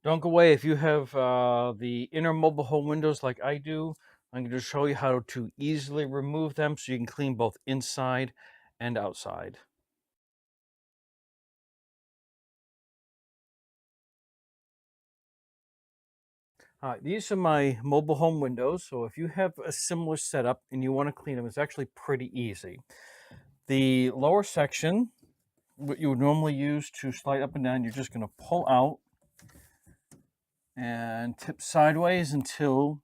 Don't go away. If you have the inner mobile home windows like I do, I'm going to show you how to easily remove them so you can clean both inside and outside. These are my mobile home windows. So if you have a similar setup and you want to clean them, it's actually pretty easy. The lower section, what you would normally use to slide up and down, you're just going to pull out and tip sideways until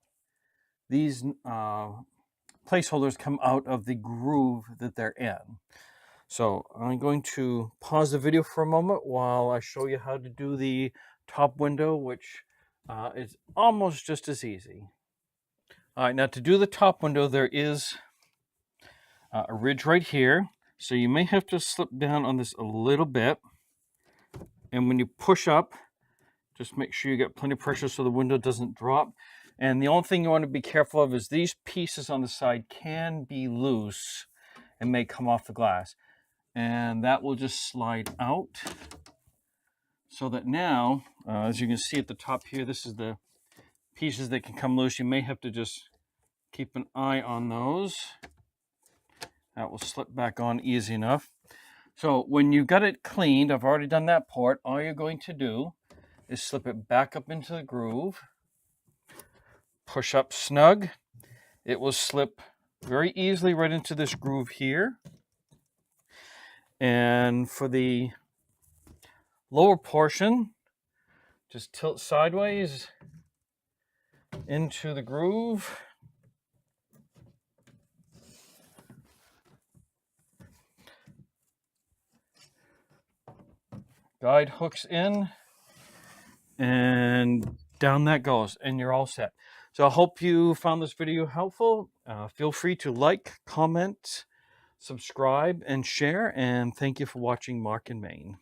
these placeholders come out of the groove that they're in. So I'm going to pause the video for a moment while I show you how to do the top window, which is almost just as easy. All right, now to do the top window, there is a ridge right here. So you may have to slip down on this a little bit. And when you push up, just make sure you get plenty of pressure so the window doesn't drop. And the only thing you want to be careful of is these pieces on the side can be loose and may come off the glass. And that will just slide out. So that now, as you can see at the top here, this is the pieces that can come loose. You may have to just keep an eye on those. That will slip back on easy enough. So when you got it cleaned, I've already done that part, all you're going to do is slip it back up into the groove, push up snug. It will slip very easily right into this groove here. And for the lower portion, just tilt sideways into the groove. Guide hooks in and down that goes, and you're all set. So I hope you found this video helpful. Feel free to like, comment, subscribe, and share, and thank you for watching Mark in Maine.